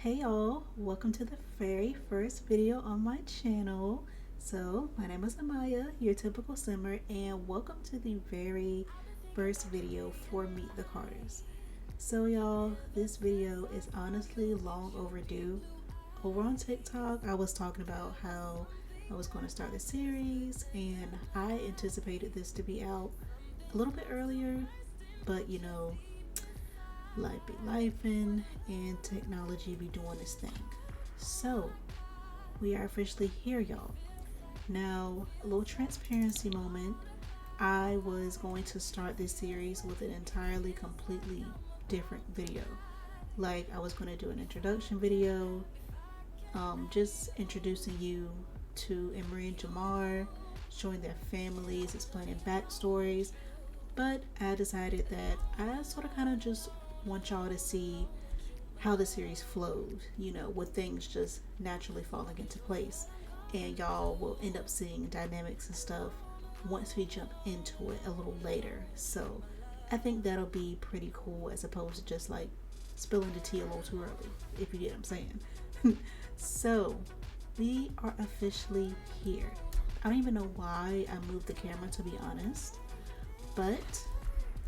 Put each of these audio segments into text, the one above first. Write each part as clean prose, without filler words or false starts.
Hey y'all, welcome to the very first video on my channel. So, my name is Amaya, your Typical.A.Simmer, and welcome to the very first video for Meet the Carters. So y'all, this video is honestly long overdue. Over on TikTok, I was talking about how I was going to start the series, and I anticipated this to be out a little bit earlier, but life be lifing and technology be doing its thing. So we are officially here, y'all. Now, a little transparency moment. I was going to start this series with an entirely completely different video. Like, I was going to do an introduction video, just introducing you to Emore and Jamar, showing their families, explaining backstories. But I decided that I sort of kind of just want y'all to see how the series flows, with things just naturally falling into place. And y'all will end up seeing dynamics and stuff once we jump into it a little later. So I think that'll be pretty cool as opposed to just like spilling the tea a little too early, if you get what I'm saying. So we are officially here. I don't even know why I moved the camera, to be honest, but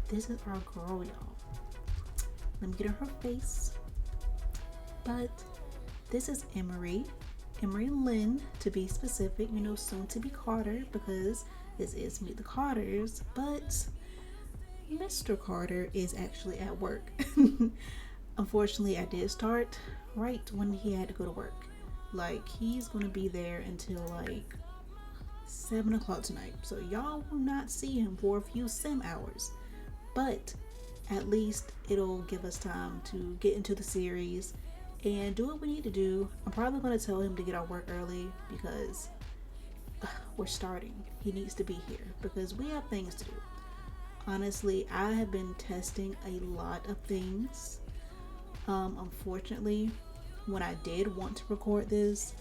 this is our girl, y'all. Let me get her face. But this is Emory and Lynn, to be specific, soon to be Carter, because this is Meet the Carters, but Mr. Carter is actually at work. Unfortunately, I did start right when he had to go to work. Like, he's gonna be there until like 7 o'clock tonight, so y'all will not see him for a few sim hours, but at least it'll give us time to get into the series and do what we need to do. I'm probably going to tell him to get off work early because we're starting. He needs to be here because we have things to do. Honestly, I have been testing a lot of things. Unfortunately, when I did want to record this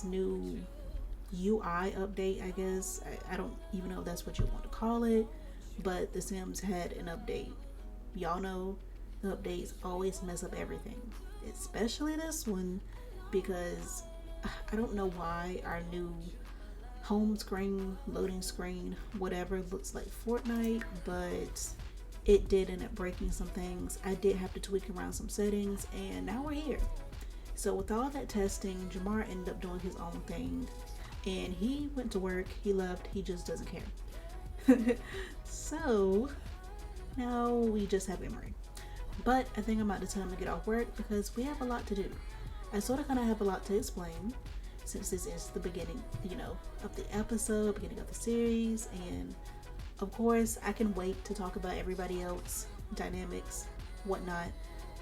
new UI update, I guess, I don't even know if that's what you want to call it, but The Sims had an update. Y'all know the updates always mess up everything, especially this one, because I don't know why our new home screen, loading screen, whatever, looks like Fortnite, but it did end up breaking some things. I did have to tweak around some settings, and now we're here. So with all that testing, Jamar ended up doing his own thing, and he went to work, he left, he just doesn't care. So now we just have Emory. But I think I'm about to tell him to get off work because we have a lot to do. I sort of kind of have a lot to explain since this is the beginning, of the episode, beginning of the series. And of course, I can wait to talk about everybody else, dynamics, whatnot.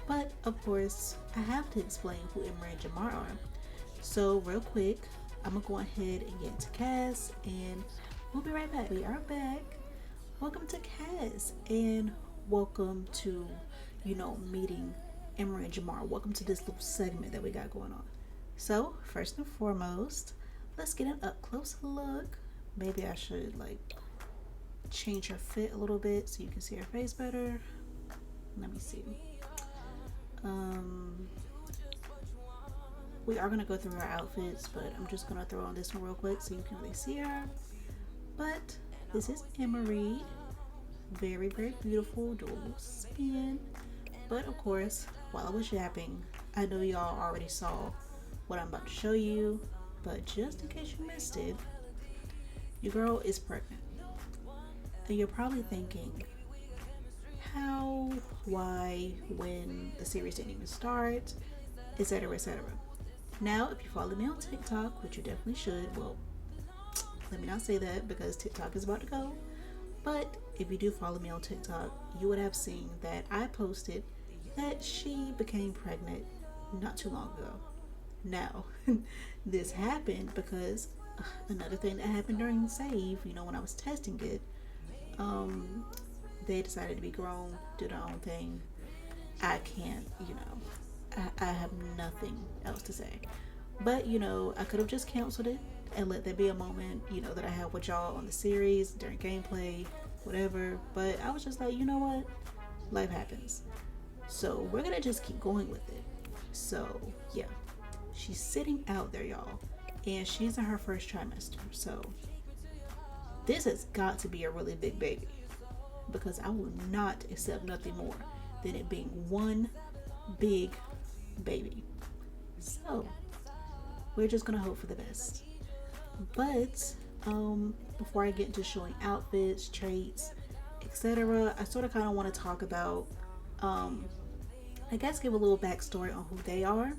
But of course, I have to explain who Emore and Jamar are. So real quick, I'm going to go ahead and get into cast, and we'll be right back. We are back. Welcome to cast, and welcome to, meeting Emily and Jamar. Welcome to this little segment that we got going on. So, first and foremost, let's get an up close look. Maybe I should change her fit a little bit so you can see her face better. Let me see. We are gonna go through our outfits, but I'm just gonna throw on this one real quick so you can really see her. But this is Emory. Very, very beautiful, dual spin. But of course, while I was yapping, I know y'all already saw what I'm about to show you, but just in case you missed it, your girl is pregnant. And you're probably thinking, how, why, when, the series didn't even start, etc., etc. Now, if you follow me on TikTok, which you definitely should, well, let me not say that because TikTok is about to go. But if you do follow me on TikTok, you would have seen that I posted that she became pregnant not too long ago. Now, this happened because another thing that happened during the save, when I was testing it, they decided to be grown, do their own thing. I can't, I have nothing else to say. But, I could have just canceled it and let there be a moment, that I have with y'all on the series, during gameplay, whatever. But I was just like, you know what? Life happens. So we're going to just keep going with it. So yeah, she's sitting out there, y'all, and she's in her first trimester. So this has got to be a really big baby, because I will not accept nothing more than it being one big baby. So we're just gonna hope for the best. But before I get into showing outfits, traits, etc., I sort of kind of want to talk about, I guess, give a little backstory on who they are.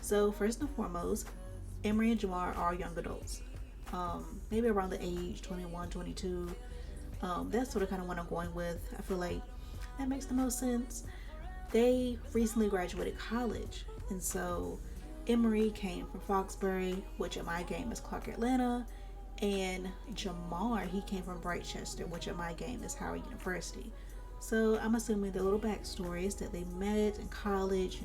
So first and foremost, Emory and Jamar are young adults, maybe around the age 21, 22. That's sort of kind of what I'm going with. I feel like that makes the most sense. They recently graduated college, and so Emory came from Foxbury, which in my game is Clark, Atlanta, and Jamar, he came from Brightchester, which in my game is Howard University. So I'm assuming the little backstory is that they met in college,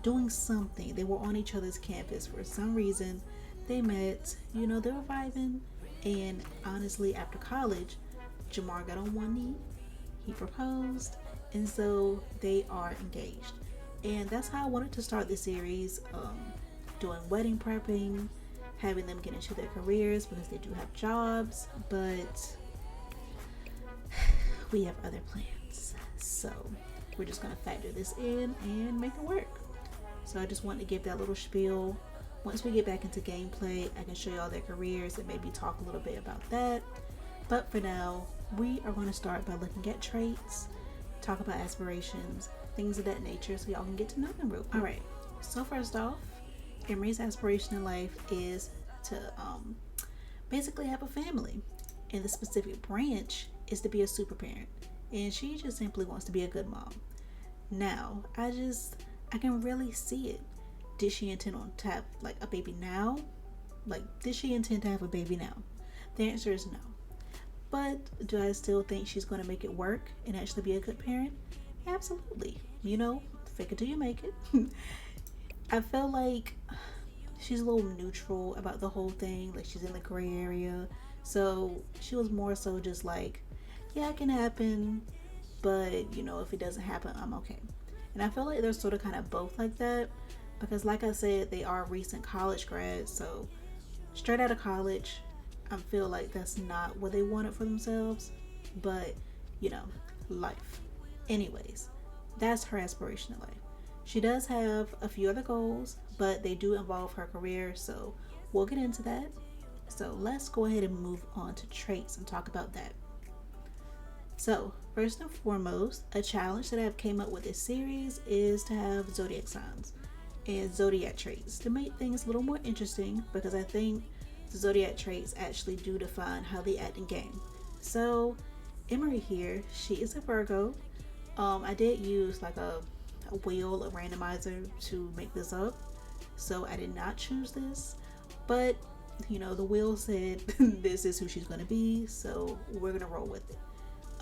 doing something. They were on each other's campus for some reason. They met, they were vibing, and honestly, after college, Jamar got on one knee, he proposed, and so they are engaged. And that's how I wanted to start the series, doing wedding prepping, having them get into their careers because they do have jobs, but we have other plans. So we're just going to factor this in and make it work. So I just wanted to give that little spiel. Once we get back into gameplay, I can show you all their careers and maybe talk a little bit about that. But for now, we are going to start by looking at traits, talk about aspirations, things of that nature, so y'all can get to know them real quick. All right, so first off, Emory's aspiration in life is to basically have a family, and the specific branch is to be a super parent, and she just simply wants to be a good mom. Now, I can really see it. Did she intend on to have like a baby now? Like, did she intend to have a baby now? The answer is no. But do I still think she's going to make it work and actually be a good parent? Absolutely. Fake it till you make it. I feel like she's a little neutral about the whole thing. Like, she's in the gray area. So she was more so just like, yeah, it can happen, but if it doesn't happen, I'm okay. And I feel like they're sort of kind of both like that, because like I said, they are recent college grads. So straight out of college, I feel like that's not what they wanted for themselves, but life. Anyways, that's her aspiration in life. She does have a few other goals, but they do involve her career, so we'll get into that. So let's go ahead and move on to traits and talk about that. So first and foremost, a challenge that I've came up with this series is to have zodiac signs and zodiac traits to make things a little more interesting, because I think the zodiac traits actually do define how they act in game. So Emory here, she is a Virgo. I did use like a wheel, a randomizer to make this up, so I did not choose this, but the wheel said this is who she's going to be, so we're going to roll with it.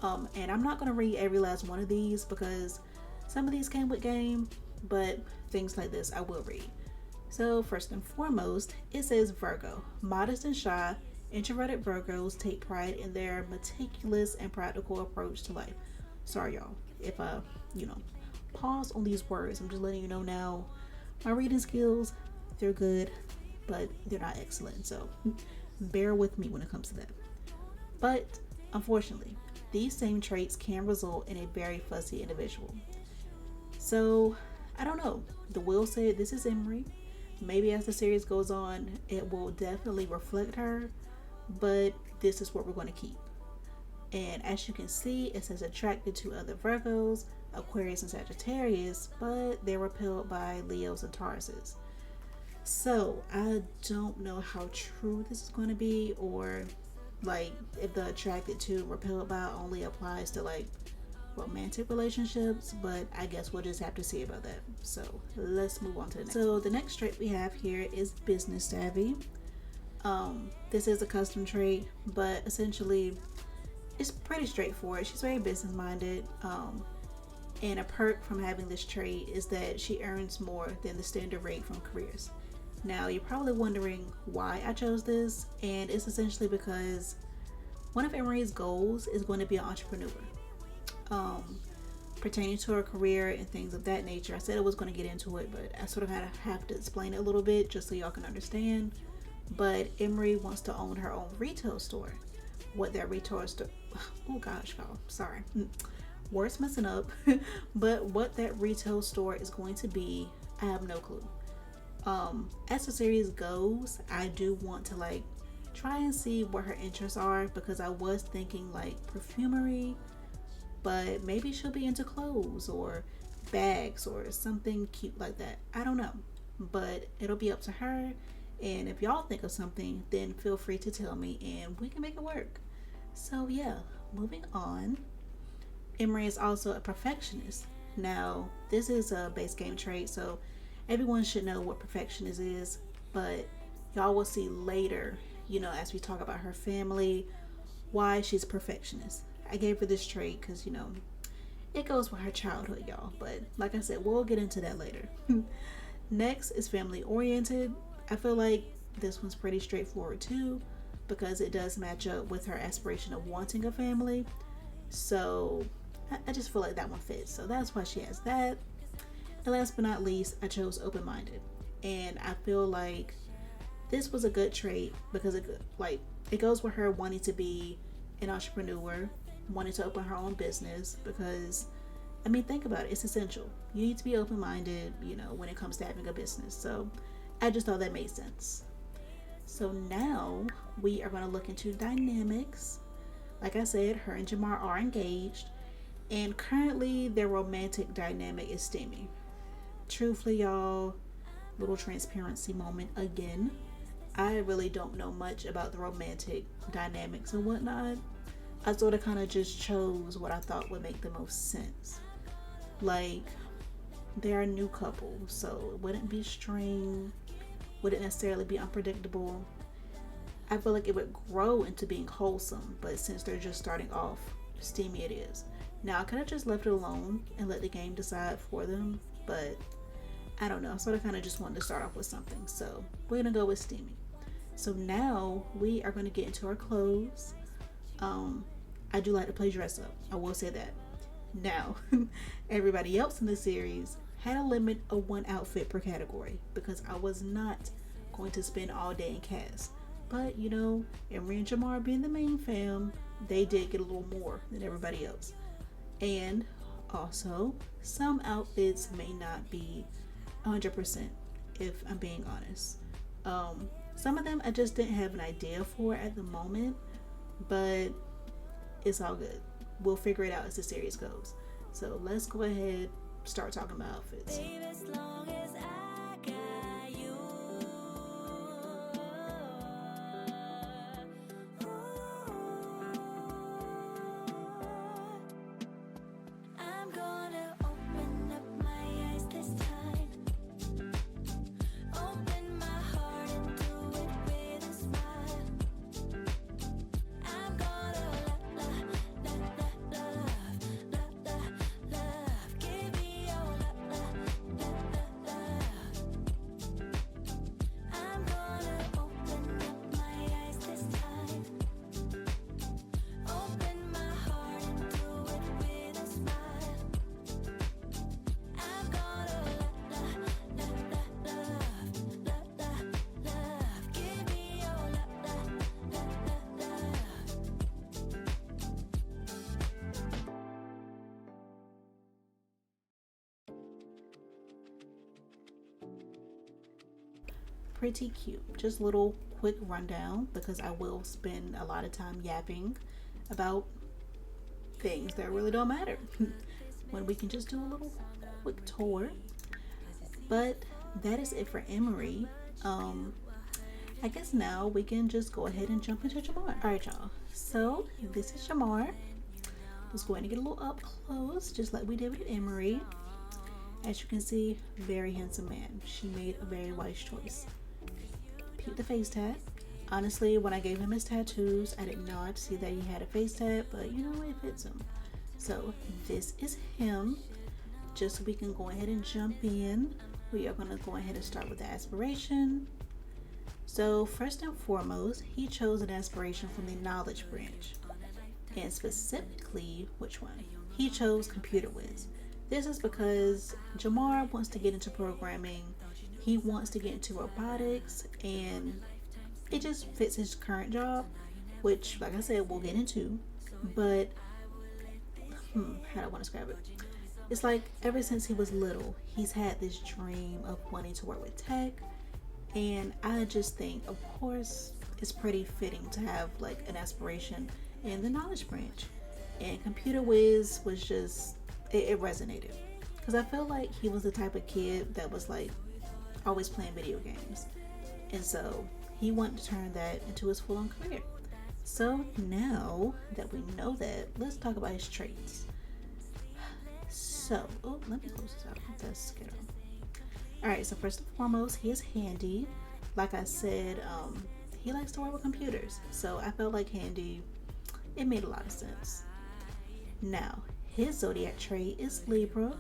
And I'm not going to read every last one of these because some of these came with game, but things like this I will read. So first and foremost, it says Virgo. Modest and shy, introverted Virgos take pride in their meticulous and practical approach to life. Sorry, y'all, if I, pause on these words. I'm just letting you know now. My reading skills, they're good, but they're not excellent. So bear with me when it comes to that. But unfortunately, these same traits can result in a very fussy individual. So I don't know. The will said this is Emory. Maybe as the series goes on, it will definitely reflect her, but this is what we're going to keep. And as you can see, it says attracted to other Virgos, Aquarius, and Sagittarius, but they're repelled by Leos and Tauruses. So I don't know how true this is going to be, or like if the attracted to and repelled by only applies to like romantic relationships, but I guess we'll just have to see about that. So let's move on to the next. So the next trait we have here is business savvy. This is a custom trait, but essentially it's pretty straightforward. She's very business minded, and a perk from having this trait is that she earns more than the standard rate from careers. Now you're probably wondering why I chose this, and it's essentially because one of Emory's goals is going to be an entrepreneur. pertaining to her career and things of that nature. I said I was going to get into it, but I sort of have to explain it a little bit just so y'all can understand. But Emory wants to own her own retail store. What that retail store, oh gosh, y'all, sorry, words messing up. But what that retail store is going to be, I have no clue. As the series goes, I do want to like try and see what her interests are, because I was thinking like perfumery, but maybe she'll be into clothes or bags or something cute like that. I don't know, but it'll be up to her. And if y'all think of something, then feel free to tell me and we can make it work. So, yeah, moving on. Emory is also a perfectionist. Now, this is a base game trait, so everyone should know what perfectionist is, but y'all will see later, as we talk about her family, why she's a perfectionist. I gave her this trait because, it goes with her childhood, y'all. But like I said, we'll get into that later. Next is family oriented. I feel like this one's pretty straightforward too, because it does match up with her aspiration of wanting a family. So I just feel like that one fits. So that's why she has that. And last but not least, I chose open-minded. And I feel like this was a good trait because it goes with her wanting to be an entrepreneur, wanting to open her own business, because think about it, it's essential. You need to be open-minded, when it comes to having a business. So I just thought that made sense. So now we are going to look into dynamics. Like I said, her and Jamar are engaged, and currently their romantic dynamic is steamy. Truthfully, y'all, little transparency moment again. I really don't know much about the romantic dynamics and whatnot. I sort of kind of just chose what I thought would make the most sense. Like, they're a new couple, so it wouldn't be strained, wouldn't necessarily be unpredictable. I feel like it would grow into being wholesome, but since they're just starting off, steamy it is. Now, I could have just left it alone and let the game decide for them, but I don't know. I sort of kind of just wanted to start off with something, so we're going to go with steamy. So now we are going to get into our clothes. I do like to play dress up. I will say that. Now, everybody else in the series had a limit of one outfit per category because I was not going to spend all day in cast. But, Emore and Jamar being the main fam, they did get a little more than everybody else. And also, some outfits may not be 100%, if I'm being honest. Some of them I just didn't have an idea for at the moment, but it's all good. We'll figure it out as the series goes. So let's go ahead, start talking about outfits. Babe, as long as I got you. I'm gonna open up my eyes this time. Open my heart and do it with a smile. I'm gonna love, give me your love. I'm gonna open up my eyes this time. Open my heart and do it with a smile. I'm gonna love, give me your love. Pretty cute. Just a little quick rundown because I will spend a lot of time yapping about things that really don't matter when we can just do a little quick tour. But that is it for Emory. I guess now we can just go ahead and jump into Jamar. Alright, y'all. So this is Jamar. Was going to get a little up close, just like we did with Emory. As you can see, very handsome man. She made a very wise choice. Peep the face tat. Honestly, when I gave him his tattoos, I did not see that he had a face tat, but it fits him. So this is him. Just so we can go ahead and jump in, we are going to go ahead and start with the aspiration. So first and foremost, he chose an aspiration from the knowledge branch. And specifically, which one? he chose computer whiz. This is because Jamar wants to get into programming, he wants to get into robotics, and it just fits his current job, which, like I said, we'll get into. But how do I want to describe it? It's like ever since he was little, he's had this dream of wanting to work with tech, and I just think, of course, it's pretty fitting to have like an aspiration in the knowledge branch. And computer whiz was just, it resonated because I feel like he was the type of kid that was like always playing video games, and so he wanted to turn that into his full-on career. So now that we know that, let's talk about his traits. So, let me close this out. Let's get on. Alright, so first and foremost, he is handy. Like I said, he likes to work with computers. So I felt like handy, it made a lot of sense. Now, his zodiac trait is Libra.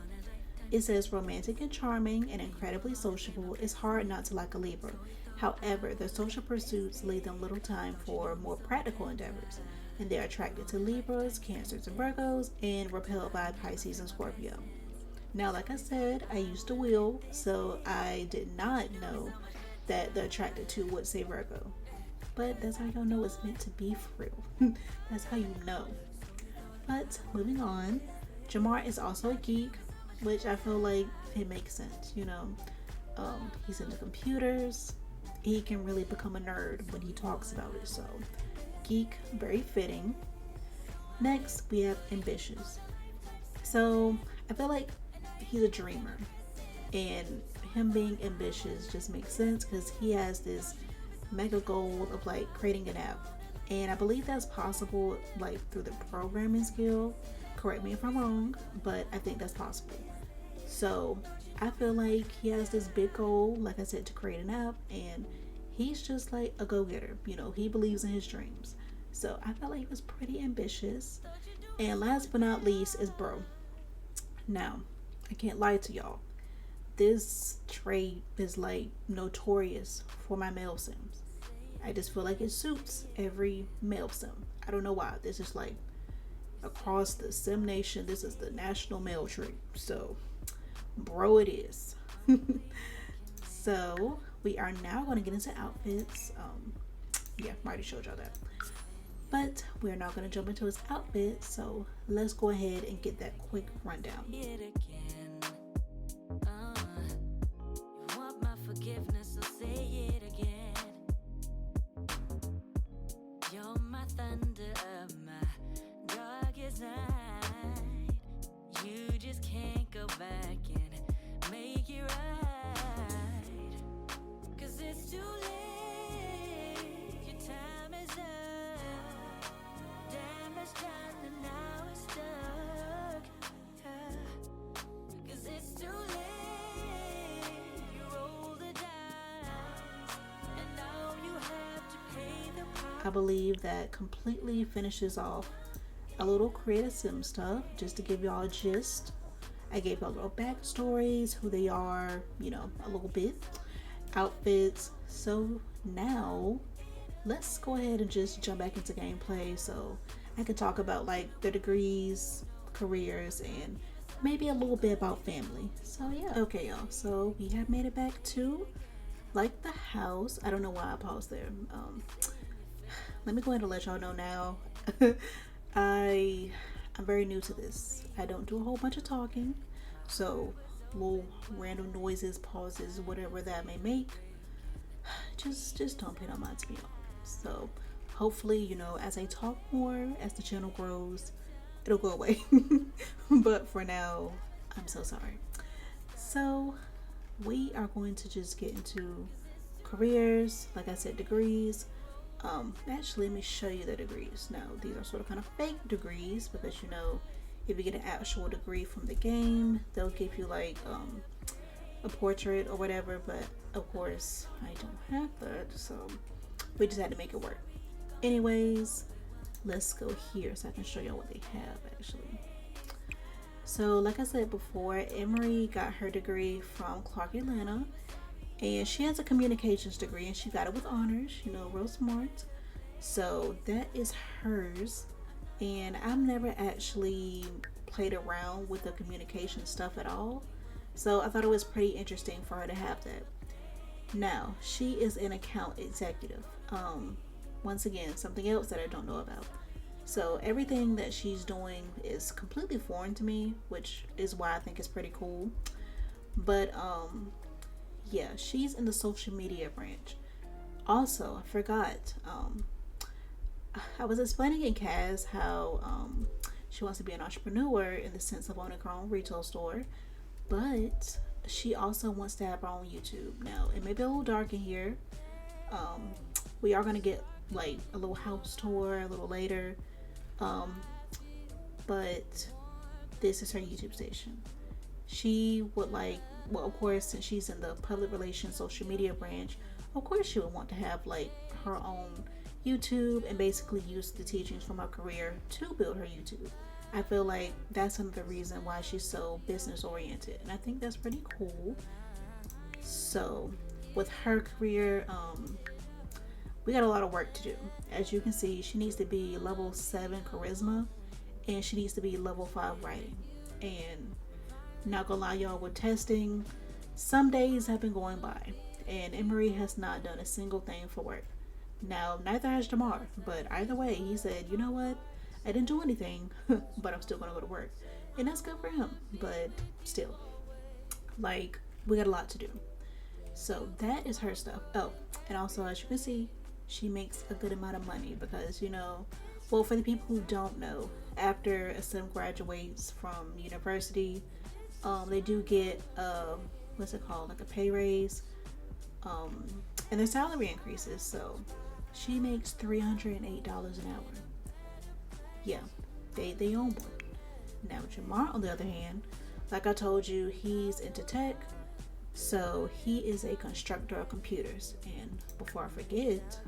It says romantic and charming and incredibly sociable. It's hard not to like a Libra. However, their social pursuits leave them little time for more practical endeavors, and they're attracted to Libras, Cancers, and Virgos, and repelled by Pisces and Scorpio. Now, like I said, I used to wheel, so I did not know that the attracted to would say Virgo. But that's how y'all know it's meant to be for real. That's how you know. But moving on, Jamar is also a geek, which I feel like it makes sense, you know. He's into computers. He can really become a nerd when he talks about it, so geek, very fitting. Next, we have ambitious. So I feel like he's a dreamer, and him being ambitious just makes sense because he has this mega goal of like creating an app, and I believe that's possible like through the programming skill. Correct me if I'm wrong, but I think that's possible. So I feel like he has this big goal, like I said, to create an app, and he's just like a go-getter. You know, he believes in his dreams. So I felt like he was pretty ambitious. And last but not least is bro. Now, I can't lie to y'all. This trait is like notorious for my male sims. I just feel like it suits every male sim. I don't know why. This is like across the sim nation, this is the national male trait. So bro it is. So we are now going to get into outfits. Yeah, I already showed y'all that, but we're now going to jump into his outfit, so let's go ahead and get that quick rundown. You just can't go back and make it right, 'cause it's too late, your time is up, damage done and now it's stuck, 'cause it's too late, you roll the dice, and now you have to pay the price. I believe that completely finishes off a little creative sim stuff, just to give y'all a gist. I gave y'all little backstories, who they are, you know, a little bit, outfits. So now let's go ahead and just jump back into gameplay so I can talk about like their degrees, careers, and maybe a little bit about family. So yeah, okay y'all, so we have made it back to like the house. I don't know why I paused there. Let me go ahead and let y'all know now. I'm very new to this. I don't do a whole bunch of talking, so little random noises, pauses, whatever that may make, just don't pay no mind to me. So hopefully, you know, as I talk more, as the channel grows, it'll go away. But for now, I'm so sorry. So we are going to just get into careers, like I said, degrees. Actually, let me show you the degrees. Now, these are sort of kind of fake degrees because, you know, if you get an actual degree from the game, they'll give you like a portrait or whatever, but of course I don't have that, so we just had to make it work. Anyways, let's go here so I can show y'all what they have actually. So like I said before, Emory got her degree from Clark Atlanta, and she has a communications degree and she got it with honors, you know, real smart. So that is hers, and I've never actually played around with the communication stuff at all. So I thought it was pretty interesting for her to have that. Now, she is an account executive. Once again, something else that I don't know about. So everything that she's doing is completely foreign to me, which is why I think it's pretty cool. But yeah, she's in the social media branch. Also, I forgot. I was explaining in Kaz how she wants to be an entrepreneur in the sense of owning her own retail store, but she also wants to have her own YouTube. Now, it may be a little dark in here. We are gonna get like a little house tour a little later, but this is her YouTube station. She would like, well, of course, since she's in the public relations social media branch, of course she would want to have like her own YouTube and basically use the teachings from her career to build her YouTube. I feel like that's another reason why she's so business oriented, and I think that's pretty cool. So, with her career, we got a lot of work to do. As you can see, she needs to be level 7 charisma, and she needs to be level 5 writing. And not gonna lie, y'all, with testing, some days have been going by, and Emory has not done a single thing for work. Now, neither has Jamar, but either way, he said, you know what? I didn't do anything, but I'm still gonna go to work. And that's good for him, but still, like, we got a lot to do. So that is her stuff. Oh, and also, as you can see, she makes a good amount of money because, you know, well, for the people who don't know, after a sim graduates from university, they do get, what's it called, like a pay raise, and their salary increases. So she makes $308 an hour. Yeah, they own one. Now Jamar, on the other hand, like I told you, he's into tech, so he is a constructor of computers. And before I forget,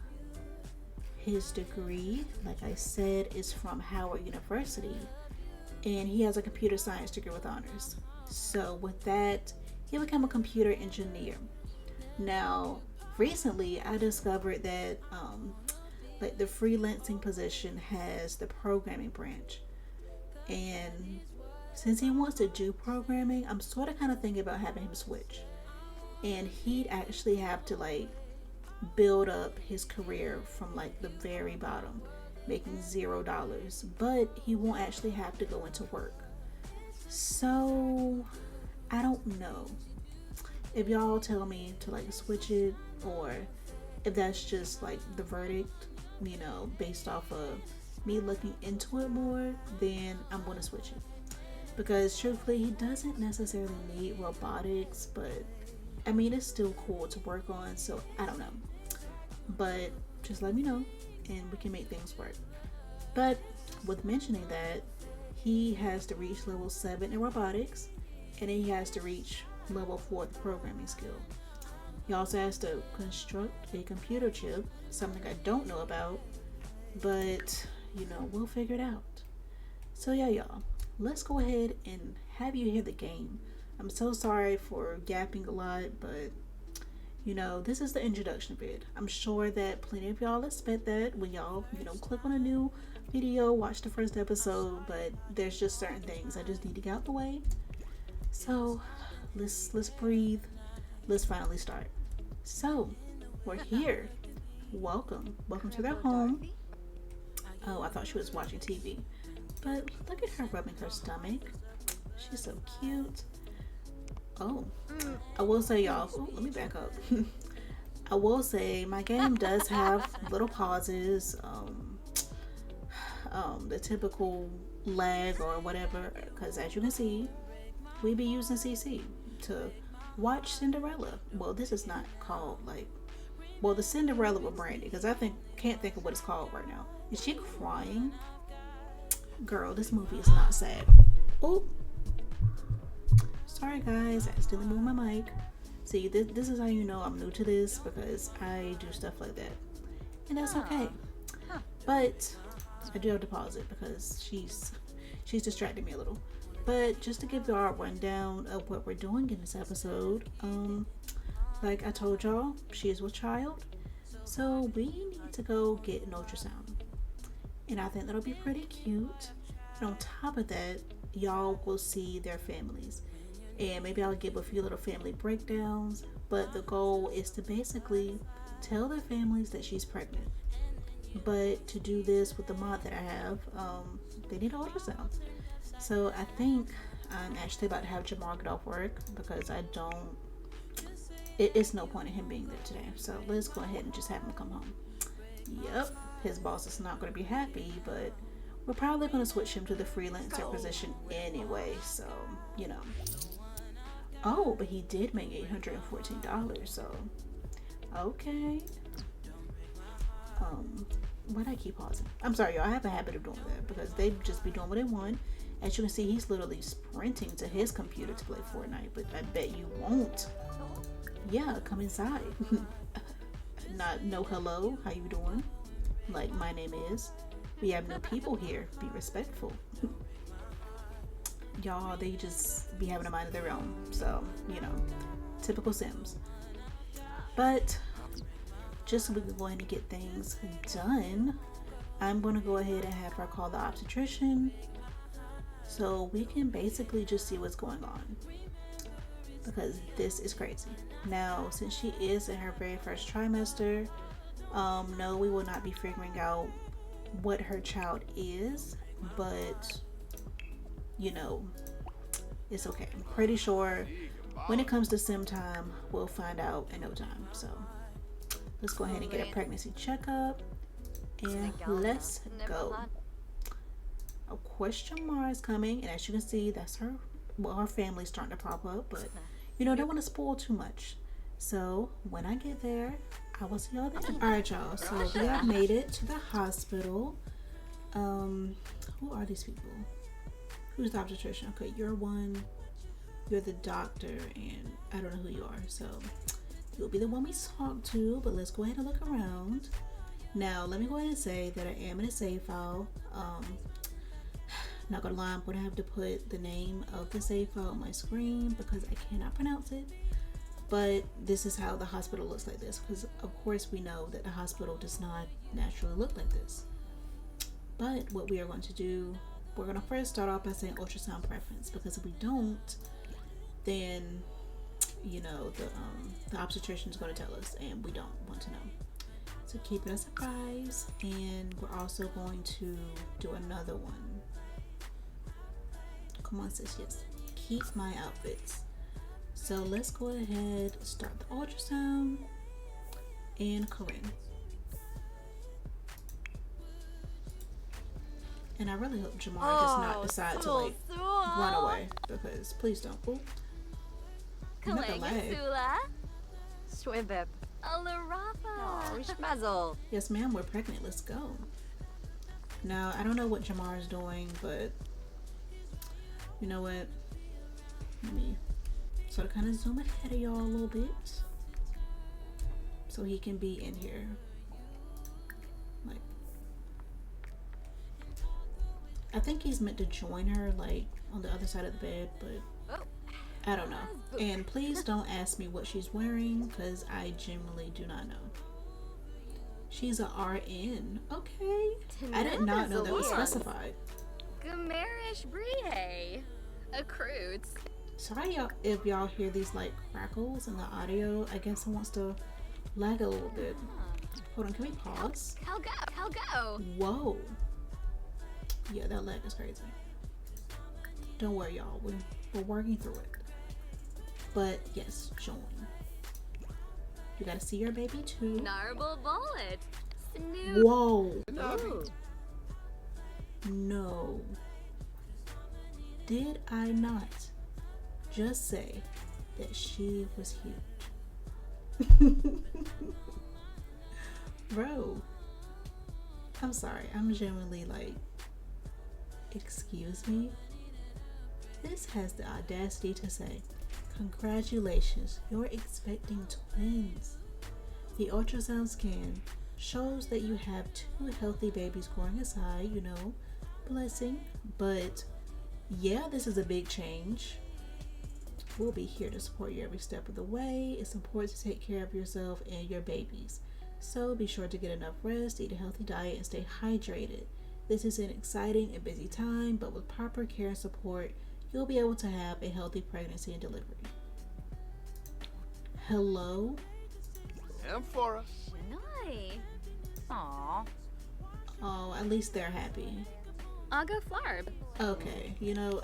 his degree, like I said, is from Howard University, and he has a computer science degree with honors. So with that, he became a computer engineer. Now, recently I discovered that like the freelancing position has the programming branch, and since he wants to do programming, I'm sort of kind of thinking about having him switch, and he'd actually have to like build up his career from like the very bottom, making $0, but he won't actually have to go into work. So I don't know if y'all tell me to like switch it, or if that's just like the verdict, you know, based off of me looking into it more, then I'm going to switch it. Because truthfully, he doesn't necessarily need robotics, but I mean, it's still cool to work on, so I don't know. But just let me know and we can make things work. But with mentioning that, he has to reach level 7 in robotics, and then he has to reach level 4 the programming skill. He also has to construct a computer chip, something I don't know about, but you know, we'll figure it out. So yeah, y'all, let's go ahead and have you hear the game. I'm so sorry for yapping a lot, but you know, this is the introduction vid. I'm sure that plenty of y'all expect that when y'all, you know, click on a new video, watch the first episode, but there's just certain things I just need to get out the way. So let's breathe. Let's finally start. So we're here. Welcome to their home. Oh, I thought she was watching TV, but look at her rubbing her stomach. She's so cute. Oh, I will say, y'all, let me back up. I will say my game does have little pauses, the typical lag or whatever, because as you can see, we be using CC to watch Cinderella. Well, this is not called like, well, the Cinderella with Brandy, because can't think of what it's called right now. Is she crying? Girl, this movie is not sad. Oh, sorry guys, I accidentally moved my mic. See, this is how you know I'm new to this, because I do stuff like that, and that's okay. But I do have to pause it because she's distracting me a little. But just to give y'all a rundown of what we're doing in this episode, like I told y'all, she is with child, so we need to go get an ultrasound, and I think that'll be pretty cute. And on top of that, y'all will see their families, and maybe I'll give a few little family breakdowns. But the goal is to basically tell their families that she's pregnant. But to do this with the mod that I have, they need an ultrasound. So I think I'm actually about to have Jamar get off work because I don't. It's no point in him being there today. So let's go ahead and just have him come home. Yep, his boss is not going to be happy, but we're probably going to switch him to the freelancer position anyway. So Oh, but he did make $814. So okay. Why'd I keep pausing? I'm sorry, y'all. I have a habit of doing that because they just be doing what they want. As you can see, he's literally sprinting to his computer to play Fortnite, but I bet you won't. Yeah, come inside. Not no hello, how you doing? Like, my name is. We have new people here. Be respectful. Y'all, they just be having a mind of their own. So, typical Sims. But just so we can go ahead and get things done, I'm going to go ahead and have her call the obstetrician so we can basically just see what's going on, because this is crazy. Now, since she is in her very first trimester, no, we will not be figuring out what her child is, but it's okay. I'm pretty sure when it comes to sim time, we'll find out in no time. So let's go ahead and get a pregnancy checkup, and let's go. A question mark is coming, and as you can see, that's her. Well, her family's starting to pop up, but don't want to spoil too much. So when I get there, I will see y'all then. All right, y'all. So we have made it to the hospital. Who are these people? Who's the obstetrician? Okay, you're one. You're the doctor, and I don't know who you are. So you'll be the one we talk to, but let's go ahead and look around. Now, let me go ahead and say that I am in a save file. Not gonna lie, I'm gonna have to put the name of the save file on my screen because I cannot pronounce it. But this is how the hospital looks like this, because of course we know that the hospital does not naturally look like this. But what we are going to do, we're gonna first start off by saying ultrasound preference, because if we don't, then the obstetrician is going to tell us, and we don't want to know. So keep it a surprise, and we're also going to do another one. Come on, sis. Yes, keep my outfits. So let's go ahead, start the ultrasound, and Corinne. And I really hope Jamar does not decide to run away, because please don't. Ooh. You're not gonna lag. Yes, ma'am, we're pregnant. Let's go. Now, I don't know what Jamar is doing, but you know what? Let me sort of kind of zoom ahead of y'all a little bit so he can be in here. Like, I think he's meant to join her, like, on the other side of the bed, but I don't know. And please don't ask me what she's wearing, because I genuinely do not know. She's a RN. Okay. I did not know that was specified. Gamerish Brie. Accrued. Sorry y'all if y'all hear these like crackles in the audio. I guess it wants to lag a little bit. Hold on, can we pause? I'll go. Whoa. Yeah, that lag is crazy. Don't worry, y'all. We're working through it. But yes, join. You gotta see your baby too. Narble bullet. Snoop. Whoa. Ooh. No. Did I not just say that she was huge? Bro. I'm sorry. I'm genuinely like, excuse me? This has the audacity to say, congratulations, you're expecting twins. The ultrasound scan shows that you have 2 healthy babies growing aside, blessing. But yeah, this is a big change. We'll be here to support you every step of the way. It's important to take care of yourself and your babies. So be sure to get enough rest, eat a healthy diet, and stay hydrated. This is an exciting and busy time, but with proper care and support, you'll be able to have a healthy pregnancy and delivery. Hello? Amphora. Nice. Aw. Oh, at least they're happy. I'll go flarb. Okay,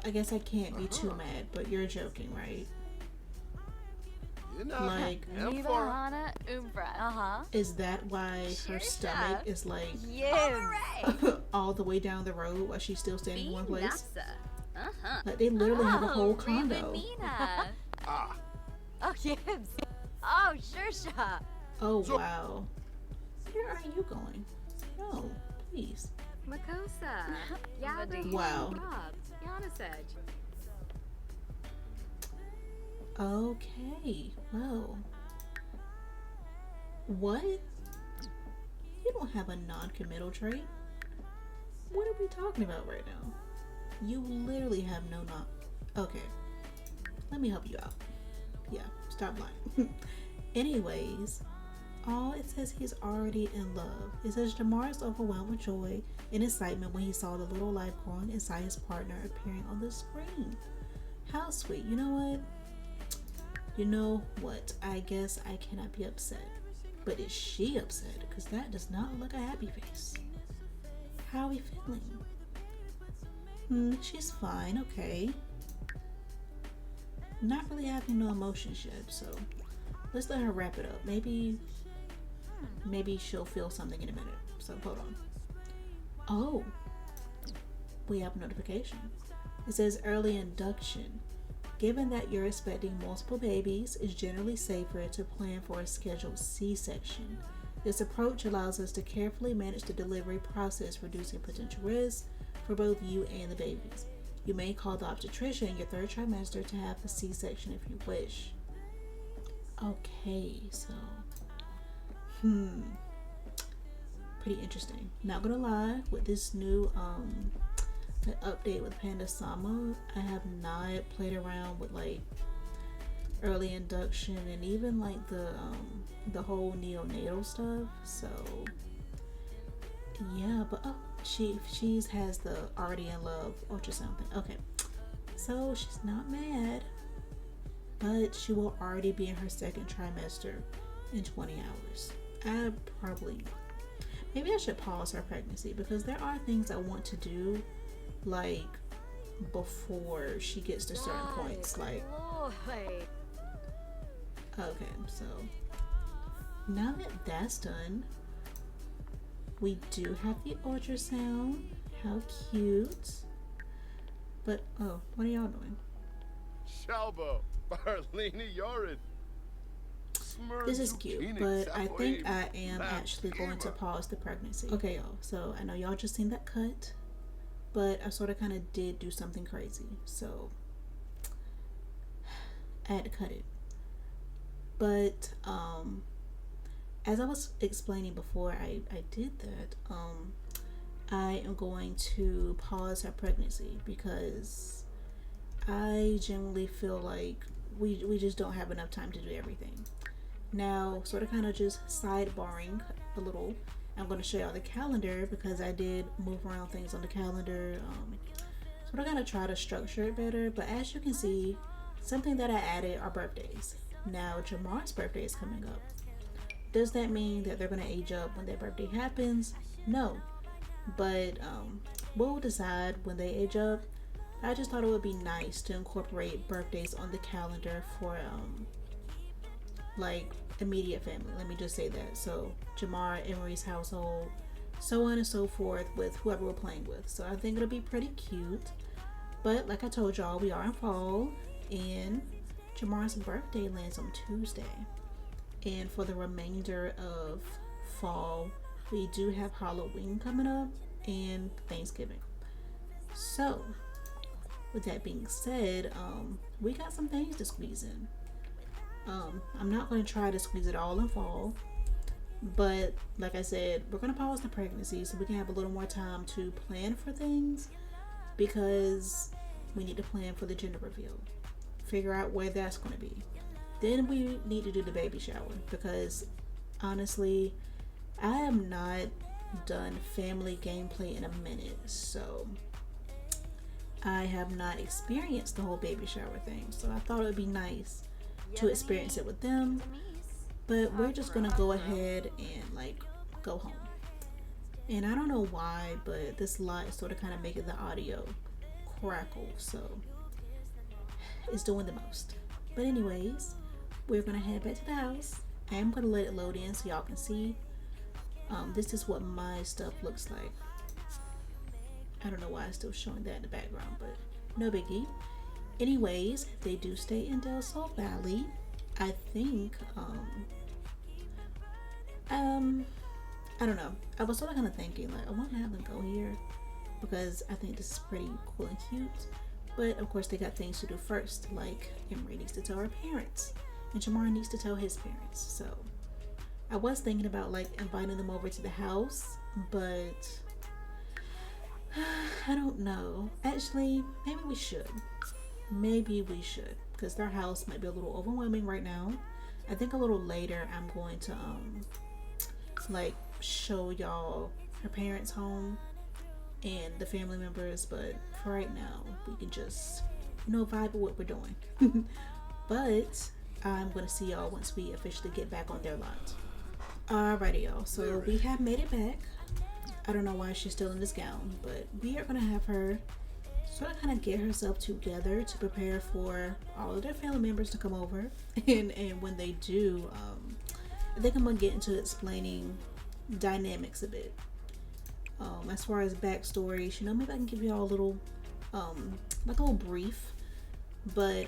I guess I can't be too mad, but you're joking, right? You know, Like, Amphora. Hana Umbra. Uh-huh. is that why her stomach is like Yes. all the way down the road while she's still standing in one place? Nasa. Uh-huh. Like, they literally have a whole condo. Nina. Ah, Oh, Gibbs. Oh, Shersha. Oh, wow. Where are you going? No, please. Makosa. Yabba. Wow. Yanasej. Okay, well. What? You don't have a non-committal trait? What are we talking about right now? You literally have no Okay, let me help you out. Yeah, stop lying. Anyways, it says he's already in love. It says Jamar is overwhelmed with joy and excitement when he saw the little life growing inside his partner appearing on the screen. How sweet. You know what? I guess I cannot be upset. But is she upset? Because that does not look a happy face. How are we feeling? She's fine, okay. Not really having no emotions yet, so let's let her wrap it up. Maybe she'll feel something in a minute. So hold on. Oh, we have a notification. It says early induction. Given that you're expecting multiple babies, it's generally safer to plan for a scheduled C-section. This approach allows us to carefully manage the delivery process, reducing potential risks for both you and the babies. You may call the obstetrician in your third trimester to have a C-section if you wish. Okay, so pretty interesting. Not gonna lie, with this new update with Panda-sama, I have not played around with like early induction and even like the whole neonatal stuff. So yeah, but she has the already in love ultrasound thing. Okay, so she's not mad, but she will already be in her second trimester in 20 hours. Maybe I should pause her pregnancy because there are things I want to do like before she gets to certain points. Like, okay, so now that that's done, we do have the ultrasound. How cute. But what are y'all doing? Shalbo, Barlini Yorid. This is cute, but I think I am actually going to pause the pregnancy. Okay, y'all, so I know y'all just seen that cut, but I sort of kind of did do something crazy, so I had to cut it. But as I was explaining before I did that, I am going to pause her pregnancy because I genuinely feel like we just don't have enough time to do everything. Now, sort of kind of just sidebarring a little, I'm going to show y'all the calendar because I did move around things on the calendar. Sort of going to try to structure it better, but as you can see, something that I added are birthdays. Now, Jamar's birthday is coming up. Does that mean that they're going to age up when their birthday happens? No, but we'll decide when they age up. I just thought it would be nice to incorporate birthdays on the calendar for like immediate family. Let me just say that. So Jamar, Emory's household, so on and so forth with whoever we're playing with. So I think it'll be pretty cute. But like I told y'all, we are in fall and Jamar's birthday lands on Tuesday. And for the remainder of fall, we do have Halloween coming up and Thanksgiving. So with that being said, we got some things to squeeze in. I'm not going to try to squeeze it all in fall, but like I said, we're going to pause the pregnancy so we can have a little more time to plan for things because we need to plan for the gender reveal, figure out where that's going to be. Then we need to do the baby shower because honestly, I am not done family gameplay in a minute, so I have not experienced the whole baby shower thing. So I thought it would be nice to experience it with them, but we're just gonna go ahead and like go home. And I don't know why, but this light is sort of kind of making the audio crackle, so it's doing the most. But anyways, we're gonna head back to the house. I am gonna let it load in so y'all can see. This is what my stuff looks like. I don't know why it's still showing that in the background, but no biggie. Anyways, they do stay in Del Sol Valley. I think I don't know. I was sort of kind of thinking like I want to have them go here because I think this is pretty cool and cute. But of course they got things to do first, like Emory needs to tell her parents and Jamar needs to tell his parents. So I was thinking about like inviting them over to the house, but I don't know. Actually, maybe we should. Maybe we should, because their house might be a little overwhelming right now. I think a little later I'm going to like show y'all her parents' home and the family members, but for right now we can just vibe with what we're doing. But I'm gonna see y'all once we officially get back on their lot. Alrighty y'all, so we have made it back. I don't know why she's still in this gown, but we are gonna have her sort of kind of get herself together to prepare for all of their family members to come over. And when they do, I think I'm gonna get into explaining dynamics a bit. As far as backstories, maybe I can give you all a little like a little brief, but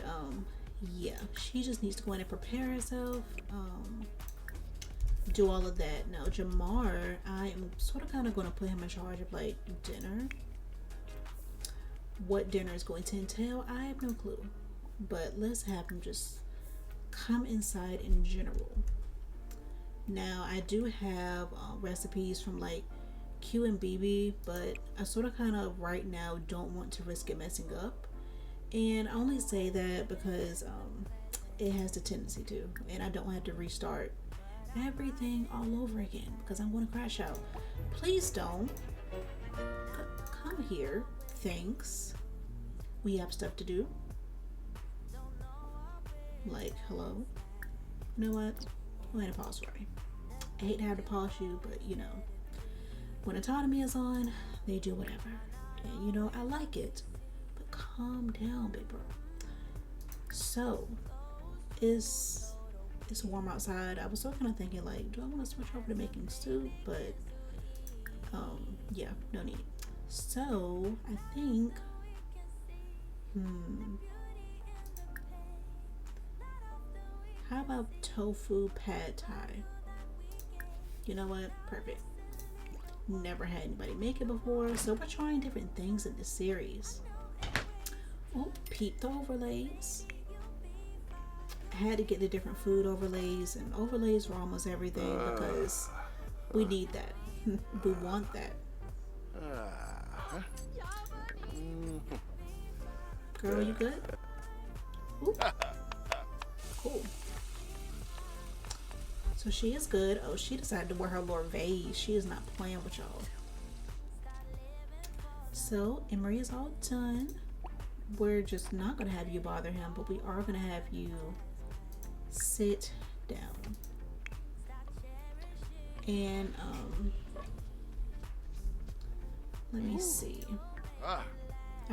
yeah, she just needs to go in and prepare herself, do all of that. Now Jamar, I am sort of kind of going to put him in charge of like dinner. What dinner is going to entail, I have no clue, but let's have him just come inside in general. Now I do have recipes from like Q and BB, but I sort of kind of right now don't want to risk it messing up. And I only say that because it has the tendency to, and I don't want to have to restart everything all over again because I'm going to crash out. Please don't come here. Thanks. We have stuff to do. Like, hello. You know what? Go ahead and pause for me. I hate to have to pause you, but when autonomy is on, they do whatever. And I like it. But calm down, big bro. So, it's warm outside. I was still kind of thinking like, do I want to switch over to making soup? But yeah, no need. So I think how about tofu pad thai? You know what? Perfect. Never had anybody make it before, so we're trying different things in this series. Oh, peep the overlays. I had to get the different food overlays, and overlays were almost everything because we need that. We want that. Girl, you good? Ooh. Cool. So she is good. Oh, she decided to wear her little vase. She is not playing with y'all. So Emory is all done. We're just not gonna have you bother him, but we are gonna have you sit down. And let me see. I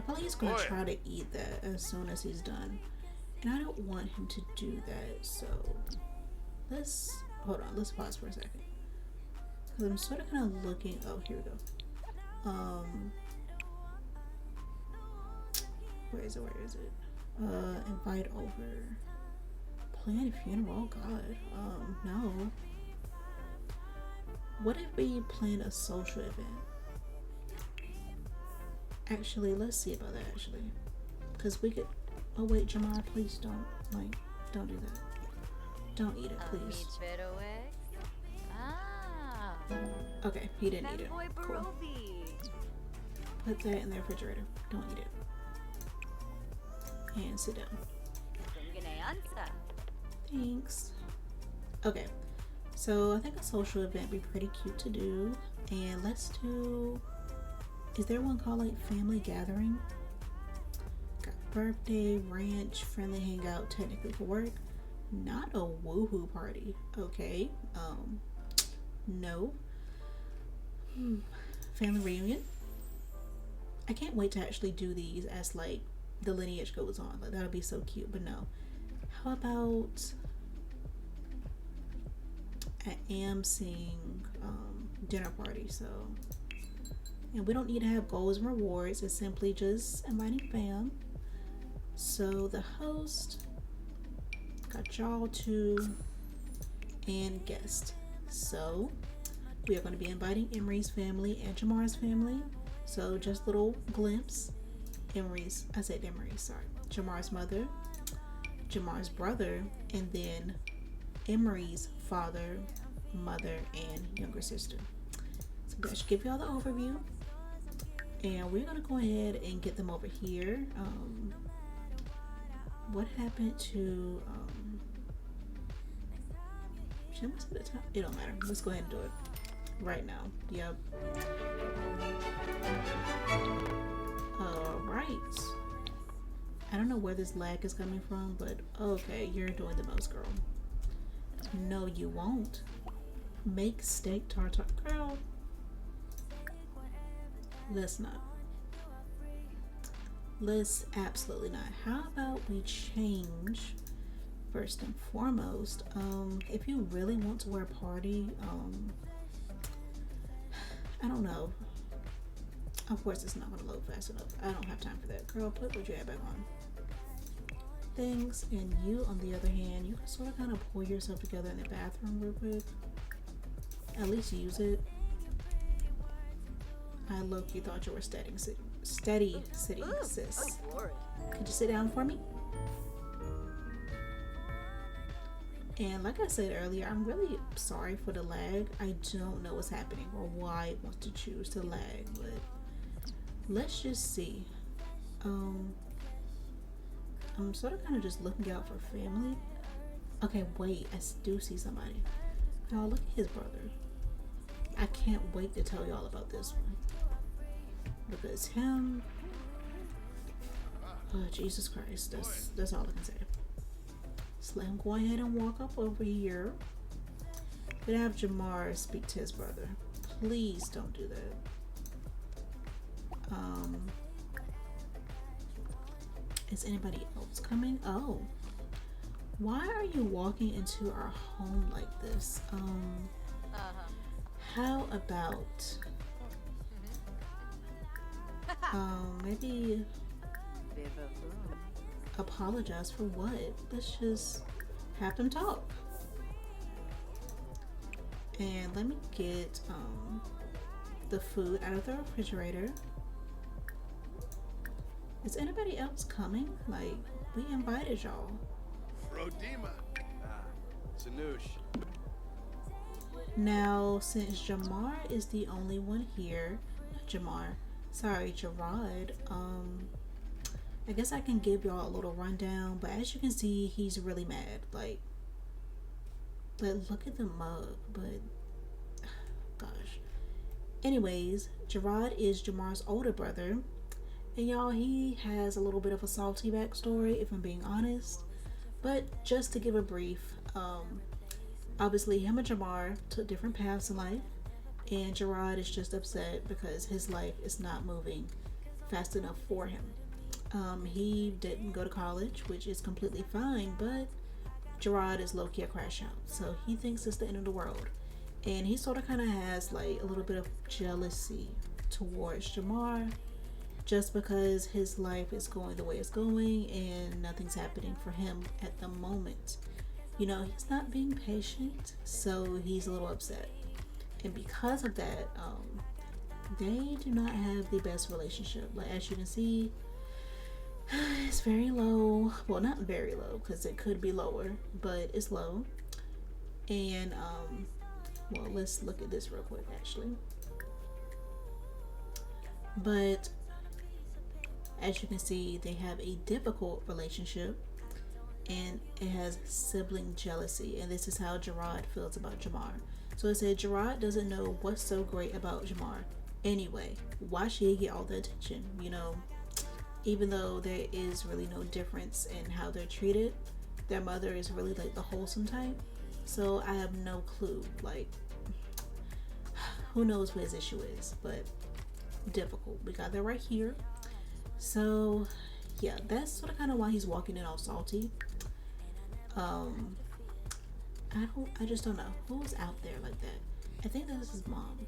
probably he's gonna try to eat that as soon as he's done, and I don't want him to do that. So let's hold on. Let's pause for a second because I'm sort of kind of looking. Oh, here we go. Where is it? Invite over. Plan a funeral. Oh God. No. What if we plan a social event? Actually, let's see about that actually. Because we could, oh wait, Jamar, please don't do that. Don't eat it, please. Okay, he didn't eat it. Cool. Put that in the refrigerator. Don't eat it. And sit down. Thanks. Okay, So I think a social event would be pretty cute to do. And let's do, is there one called like family gathering? Got birthday, ranch, friendly hangout, technically for work. Not a woohoo party. Okay. No. Family reunion. I can't wait to actually do these as like the lineage goes on. Like that'll be so cute. But no. How about I am seeing dinner party, so and we don't need to have goals and rewards. It's simply just inviting fam. So the host got y'all two and guest. So we are going to be inviting Emory's family and Jamar's family. So just little glimpse. I said Emory, sorry. Jamar's mother, Jamar's brother, and then Emory's father, mother, and younger sister. So that should give y'all the overview. And we're going to go ahead and get them over here. What happened to should I say the time? It don't matter. Let's go ahead and do it right now. Yep. Alright. I don't know where this lag is coming from, but okay, you're doing the most, girl. No, you won't. Make steak tartare. Girl. Let's not. Let's absolutely not. How about we change first and foremost? If you really want to wear a party, I don't know. Of course, it's not going to load fast enough. I don't have time for that. Girl, put what you have back on. Things, and you, on the other hand, you can sort of kind of pull yourself together in the bathroom real quick. At least use it. I low-key thought you were steady sitting, sis. Could you sit down for me? And like I said earlier, I'm really sorry for the lag. I don't know what's happening or why it wants to choose to lag, but let's just see. I'm sort of kind of just looking out for family. Okay, wait, I do see somebody. Oh, look at his brother. I can't wait to tell y'all about this one. Because him, oh Jesus Christ, that's all I can say. So let him go ahead and walk up over here. But have Jamar speak to his brother. Please don't do that. Is anybody else coming? Oh, why are you walking into our home like this? How about maybe apologize for what? Let's just have them talk. And let me get the food out of the refrigerator. Is anybody else coming? Like, we invited y'all. Frodima. Sanoosh. Now, since Jamar is the only one here, not Jamar, sorry, Gerard, I guess I can give y'all a little rundown, but as you can see, he's really mad. Like look at the mug, but gosh. Anyways, Gerard is Jamar's older brother, and y'all, he has a little bit of a salty backstory, if I'm being honest. But just to give a brief, obviously him and Jamar took different paths in life, and Gerard is just upset because his life is not moving fast enough for him. He didn't go to college, which is completely fine, but Gerard is low-key a crash out, so he thinks it's the end of the world. And he sort of kind of has like a little bit of jealousy towards Jamar, just because his life is going the way it's going and nothing's happening for him at the moment. You know, he's not being patient, so he's a little upset. And because of that, they do not have the best relationship. Like, as you can see, it's very low. Well, not very low, because it could be lower, but it's low. And well, let's look at this real quick actually. But as you can see, they have a difficult relationship. and it has sibling jealousy, and this is how Gerard feels about Jamar. So it said Gerard doesn't know what's so great about Jamar. Anyway, why should he get all the attention? You know, even though there is really no difference in how they're treated, their mother is really like the wholesome type. So I have no clue. Like, who knows what his issue is, but difficult. We got that right here. So yeah, that's sort of kind of why he's walking in all salty. I just don't know who's out there like that. I think that is his mom.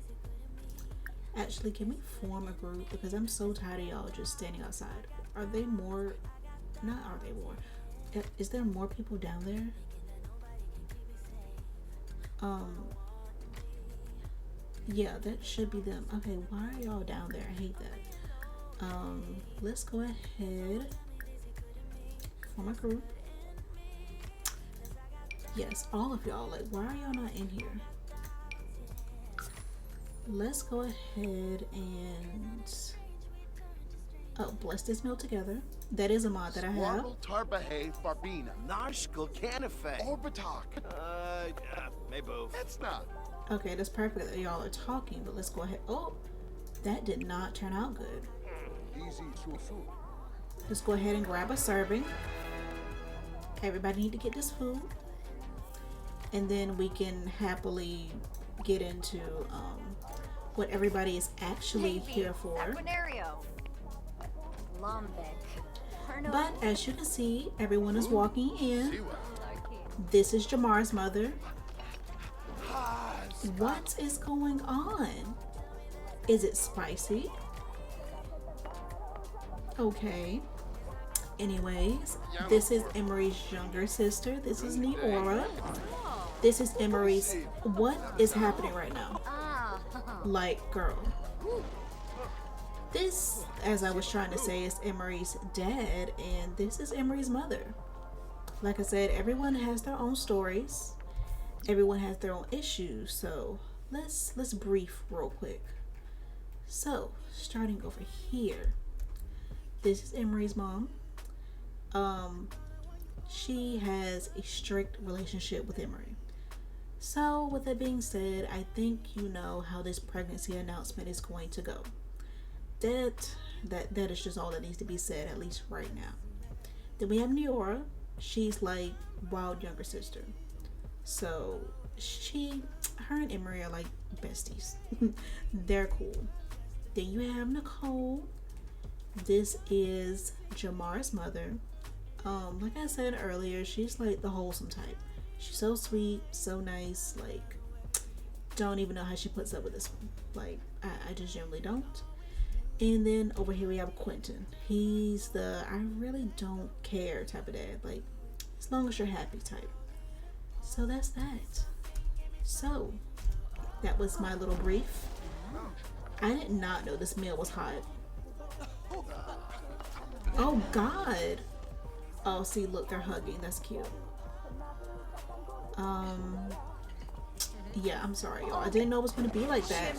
Actually, can we form a group? Because I'm so tired of y'all just standing outside. Are they more? Not are they more? Is there more people down there? Yeah, that should be them. Okay, why are y'all down there? I hate that. Let's go ahead, form a group. Yes, all of y'all. Like, why are y'all not in here? Let's go ahead and bless this meal together. That is a mod that I have. Tarbahe Farbina. Narshkul Canafe. Orbitalk. Maybe. That's not. Okay, that's perfect that y'all are talking, but let's go ahead. Oh, that did not turn out good. Easy susu. Let's go ahead and grab a serving. Everybody need to get this food. And then we can happily get into what everybody is actually here for. Equinario. Lombek. But as you can see, everyone is walking in. Siwa. This is Jamar's mother. What is going on? Is it spicy? Okay. Anyways, this is Emory's younger sister. This is Neora. This is Emory's. What is happening right now? Like, girl. This, as I was trying to say, is Emory's dad, and this is Emory's mother. Like I said, everyone has their own stories. Everyone has their own issues. So let's brief real quick. So starting over here, this is Emory's mom. She has a strict relationship with Emory. So with that being said, I think you know how this pregnancy announcement is going to go. That is just all that needs to be said, at least right now. Then we have Neora. She's like wild younger sister. So her and Emory are like besties. They're cool. Then you have Nicole. This is Jamar's mother. Like I said earlier, she's like the wholesome type. She's so sweet, so nice. Like, don't even know how she puts up with this one. Like, I just generally don't. And then over here we have Quentin. He's the I really don't care type of dad. Like, as long as you're happy type. So that's that. So that was my little brief. I did not know this meal was hot. Oh God. Oh, see, look, they're hugging. That's cute. Yeah, I'm sorry, y'all. I didn't know it was gonna be like that.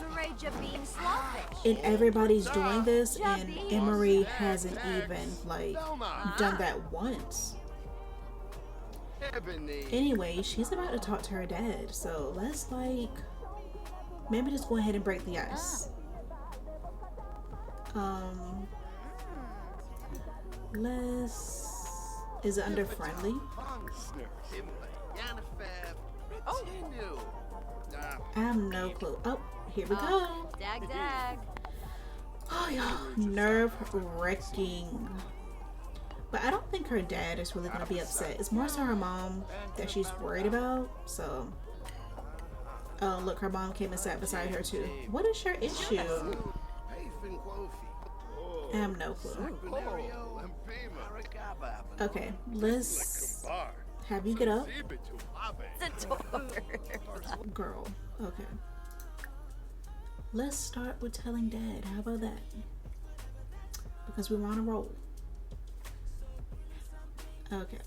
And everybody's doing this, and Emory hasn't even like done that once. Anyway, she's about to talk to her dad, so let's like maybe just go ahead and break the ice. Is it under friendly? I have no clue. Oh, here we go. Dag dag. Oh, y'all, nerve wracking. But I don't think her dad is really gonna be upset. It's more so her mom that she's worried about. So, oh look, her mom came and sat beside her too. What is your issue? I have no clue. Okay, let's have you get up. Girl, okay. Let's start with telling dad. How about that? Because we're on a roll. Okay.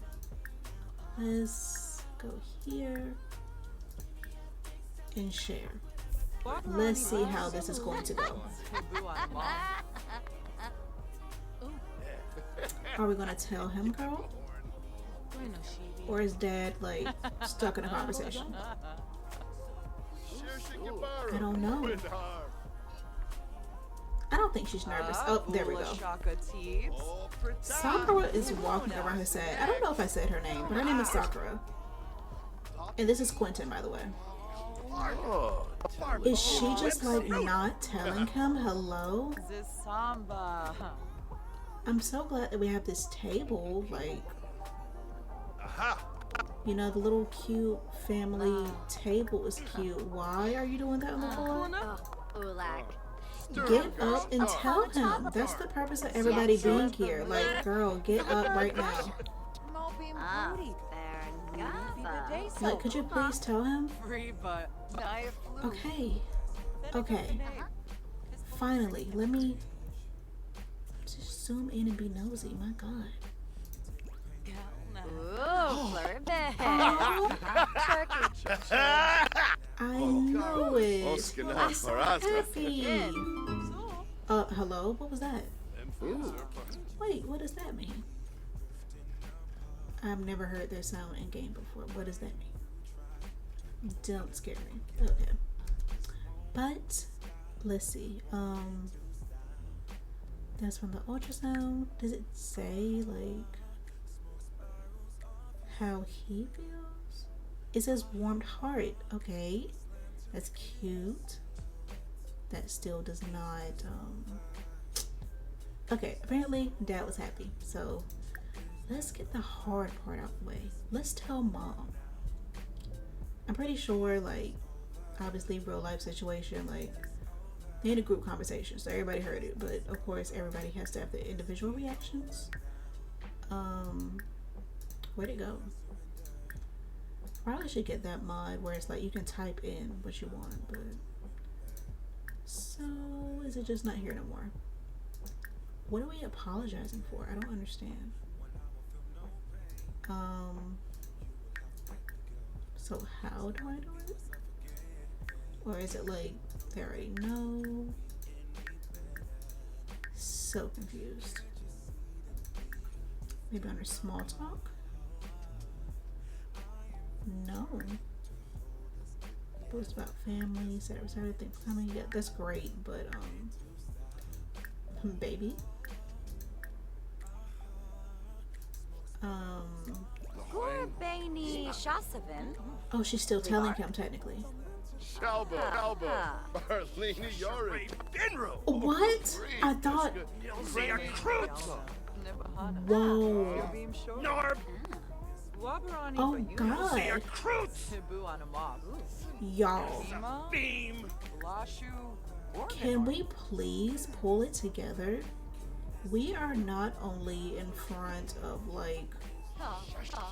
Let's go here and share. Let's see how this is going to go. Are we gonna tell him, girl? Or is dad like stuck in a conversation? I don't know. I don't think she's nervous. Oh, there we go. Sakura is walking around her side. I don't know if I said her name, but her name is Sakura. And this is Quentin, by the way. Oh, Is she just like not telling him hello? I'm so glad that we have this table. Like, you know, the little cute family table is cute. Why are you doing that on the floor? Ulak. Get up and tell him. That's the purpose of everybody being here. Like, girl, get up right now. Ah, fair enough. Like, could you please tell him? Okay. Okay. Finally, let me just zoom in and be nosy. My God. Ooh, flirty. Oh, I know it. Oskana I'm so Paraska. happy. Hello? What was that? Wait, what does that mean? I've never heard their sound in game before. What does that mean? Don't scare me. Okay. But let's see. That's from the ultrasound. Does it say like how he feels? It says warmed heart. Okay. That's cute. That still does not okay, apparently dad was happy. So let's get the hard part out the way. Let's tell mom. I'm pretty sure, like, obviously real life situation, like they had a group conversation, so everybody heard it, but of course everybody has to have their individual reactions. Where'd it go? Probably should get that mod where it's like you can type in what you want, but so is it just not here no more? What are we apologizing for? I don't understand. So how do I do it? Or is it like they already know? So confused. Maybe under small talk? No. Post about family, said it was everything coming. Yeah, that's great, but baby. Gorbani Shasavin. Oh, she's still telling him technically. Shalba, Barlini Yori. What? I thought. Whoa. Oh God. Y'all. Can we please pull it together? We are not only in front of like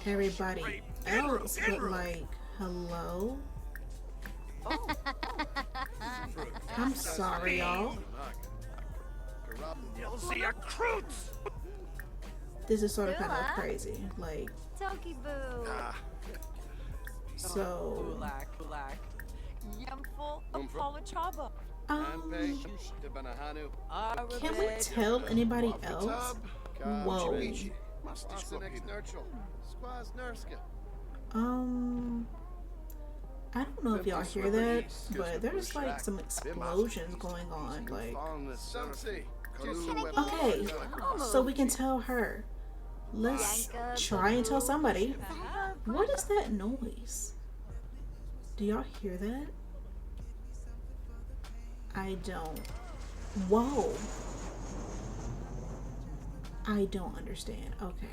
everybody else, but like, hello? I'm sorry, y'all. This is sort of kind of crazy. Like, Tokiboo. so can we tell anybody else? Whoa. I don't know if y'all hear that, but there's like some explosions going on. Like, okay, so we can tell her. Let's try and tell somebody. What is that noise? Do y'all hear that? I don't. Whoa. I don't understand. Okay.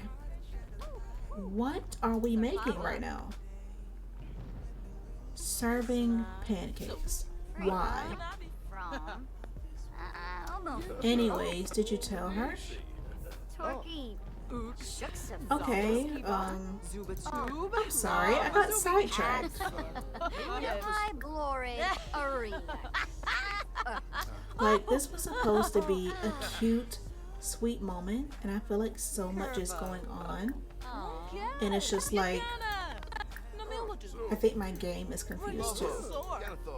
What are we making right now? Serving pancakes. Why? Anyways, did you tell her? Okay, I'm sorry, I got sidetracked. Like, this was supposed to be a cute, sweet moment, and I feel like so much is going on. And it's just like, I think my game is confused too.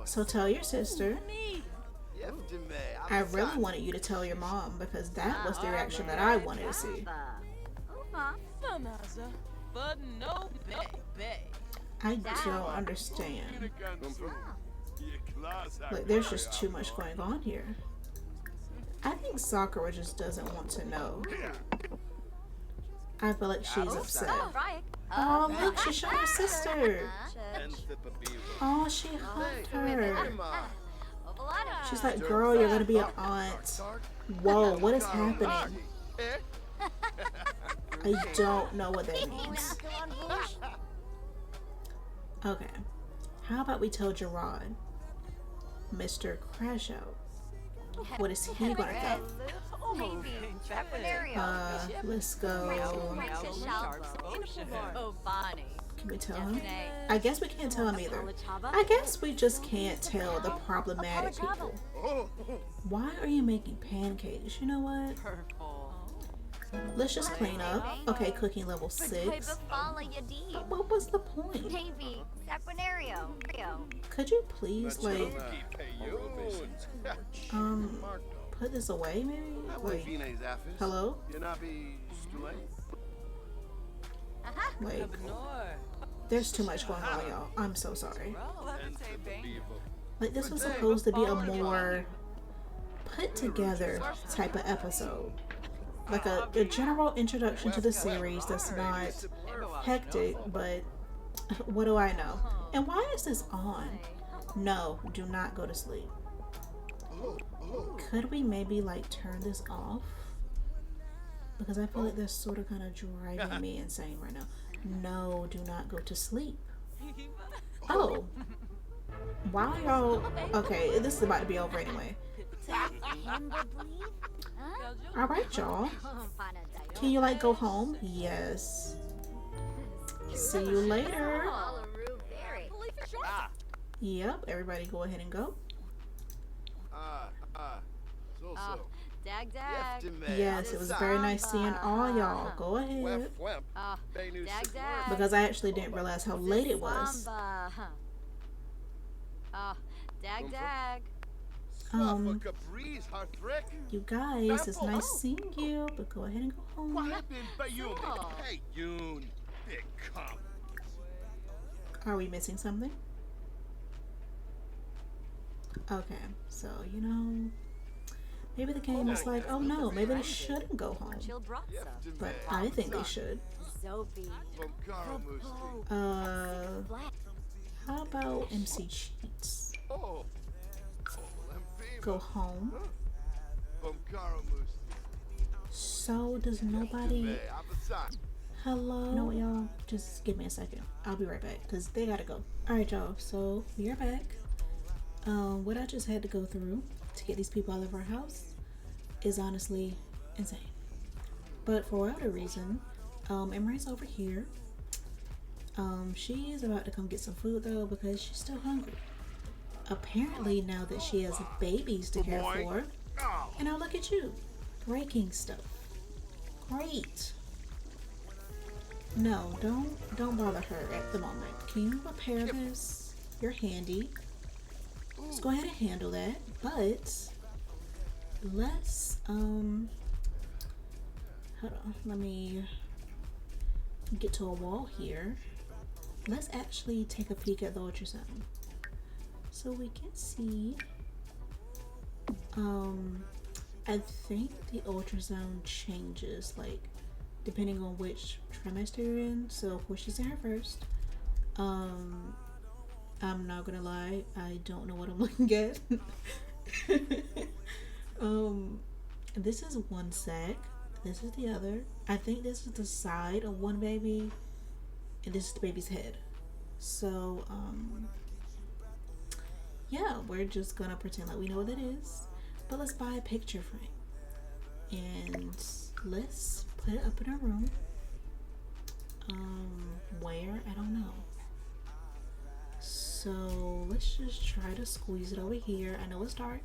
So tell your sister. I really wanted you to tell your mom because that was the reaction that I wanted to see. I don't understand. Like, there's just too much going on here. I think Sakura just doesn't want to know. I feel like she's upset. Oh, look, she showed her sister. Oh, she hugged her. She's like, girl, you're gonna be an aunt. Whoa, what is happening? I don't know what that means. Okay. How about we tell Gerard, Mr. Crash Out? What is he gonna think? Let's go. Can we tell him? I guess we can't tell him either. I guess we just can't tell the problematic people. Why are you making pancakes? You know what? Let's just clean up. Okay, cooking level 6. What was the point? Could you please, like, put this away, maybe? Like, hello? Like, there's too much going on, y'all. I'm so sorry. Like, this was supposed to be a more put together type of episode. Like a general introduction to the series that's not hectic, but what do I know? And why is this on? No, do not go to sleep. Could we maybe like turn this off? Because I feel like that's sort of kind of driving me insane right now. No, do not go to sleep. Oh. Why y'all... Okay, this is about to be over anyway. Alright, y'all. Can you like go home? Yes. See you later. Yep, everybody go ahead and go. Yes, it was very nice seeing all y'all. Go ahead. Because I actually didn't realize how late it was. You guys, it's nice seeing you, but go ahead and go home. Are we missing something? Okay, so, you know, maybe the game is like, oh no, maybe they shouldn't go home. But I think they should. How about MC Cheats? Go home. So does nobody... Hello? No, y'all, just give me a second. I'll be right back, because they gotta go. Alright, y'all, so we are back. What I just had to go through to get these people out of our house is honestly insane. But for whatever reason, Emory's over here. She is about to come get some food though because she's still hungry. Apparently now that she has babies to care for. And now look at you, breaking stuff. Great. No, don't bother her at the moment. Can you repair this? You're handy. Let's go ahead and handle that. But let's hold on, let me get to a wall here. Let's actually take a peek at the ultrasound so we can see. I think the ultrasound changes like depending on which trimester you're in. So of course she's in her first. I'm not gonna lie, I don't know what I'm looking at. This is one sac, this is the other. I think this is the side of one baby, and this is the baby's head. So, yeah, we're just gonna pretend like we know what it is. But let's buy a picture frame, and let's put it up in our room. Where? I don't know. So let's just try to squeeze it over here. I know it's dark,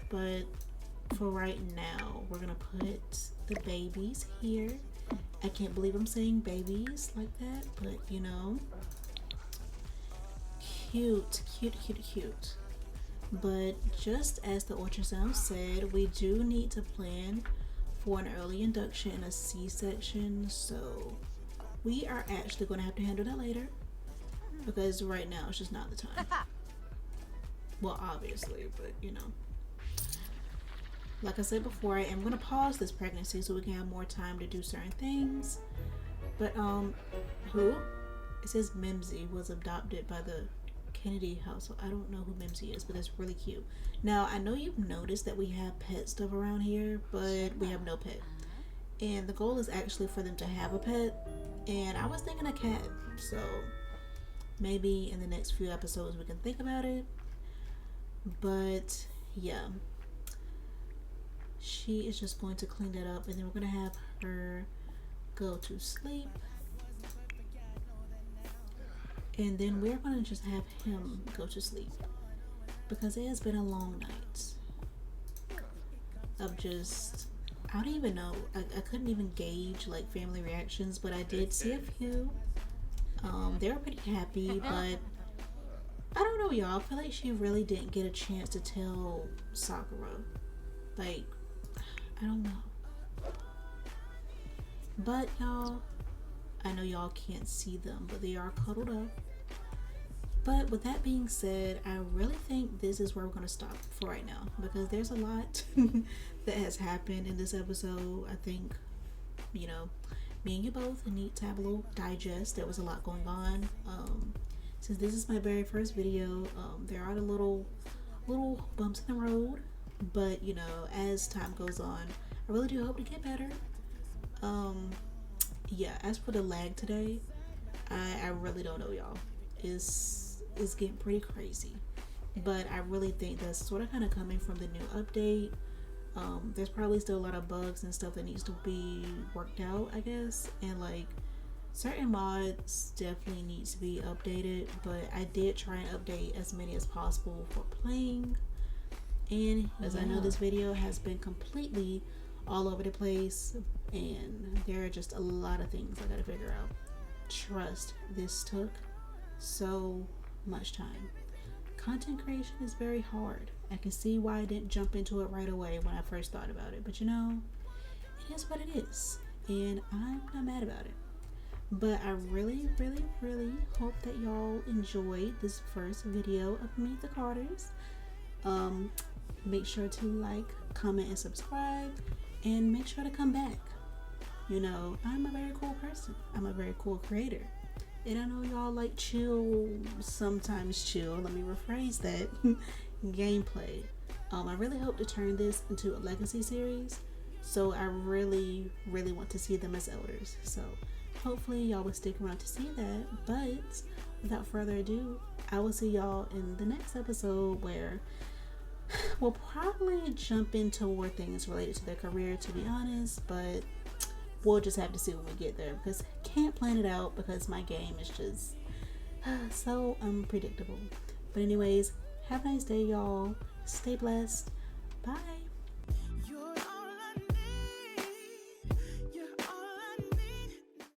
but for right now, we're gonna put the babies here. I can't believe I'm saying babies like that, but you know, cute, cute, cute, cute. But just as the ultrasound said, we do need to plan for an early induction and a C-section, so we are actually going to have to handle that later because right now it's just not the time. Well, obviously, but you know. Like I said before, I am going to pause this pregnancy so we can have more time to do certain things. But, who? It says Mimsy was adopted by the Kennedy household. I don't know who Mimsy is, but that's really cute. Now, I know you've noticed that we have pet stuff around here, but we have no pet. And the goal is actually for them to have a pet. And I was thinking a cat, so maybe in the next few episodes we can think about it. But, yeah. She is just going to clean that up, and then we're going to have her go to sleep. And then we're going to just have him go to sleep. Because it has been a long night. Of just, I don't even know. I couldn't even gauge like family reactions, but I did see a few. They were pretty happy, but I don't know, y'all. I feel like she really didn't get a chance to tell Sakura. Like, I don't know. But y'all, I know y'all can't see them, but they are cuddled up. But with that being said, I really think this is where we're going to stop for right now, because there's a lot that has happened in this episode. I think, you know, me and you both need to have a little digest. There was a lot going on. Since this is my very first video, there are the little bumps in the road. But, you know, as time goes on, I really do hope to get better. Yeah, as for the lag today, I really don't know, y'all. It's getting pretty crazy. But I really think that's sort of kind of coming from the new update. There's probably still a lot of bugs and stuff that needs to be worked out, I guess. And, like, certain mods definitely needs to be updated. But I did try and update as many as possible for playing. And as I know, this video has been completely all over the place, and there are just a lot of things I gotta figure out. Trust, this took so much time. Content creation is very hard. I can see why I didn't jump into it right away when I first thought about it, but you know, it is what it is, and I'm not mad about it. But I really hope that y'all enjoyed this first video of Meet the Carters. Make sure to like, comment, and subscribe, and make sure to come back. You know, I'm a very cool person. I'm a very cool creator. And I know y'all like sometimes chill, let me rephrase that, gameplay. I really hope to turn this into a legacy series. So I really want to see them as elders. So hopefully y'all will stick around to see that. But without further ado, I will see y'all in the next episode, where we'll probably jump into more things related to their career, to be honest, but we'll just have to see when we get there, because I can't plan it out because my game is just so unpredictable. But anyways, have a nice day, y'all. Stay blessed. Bye.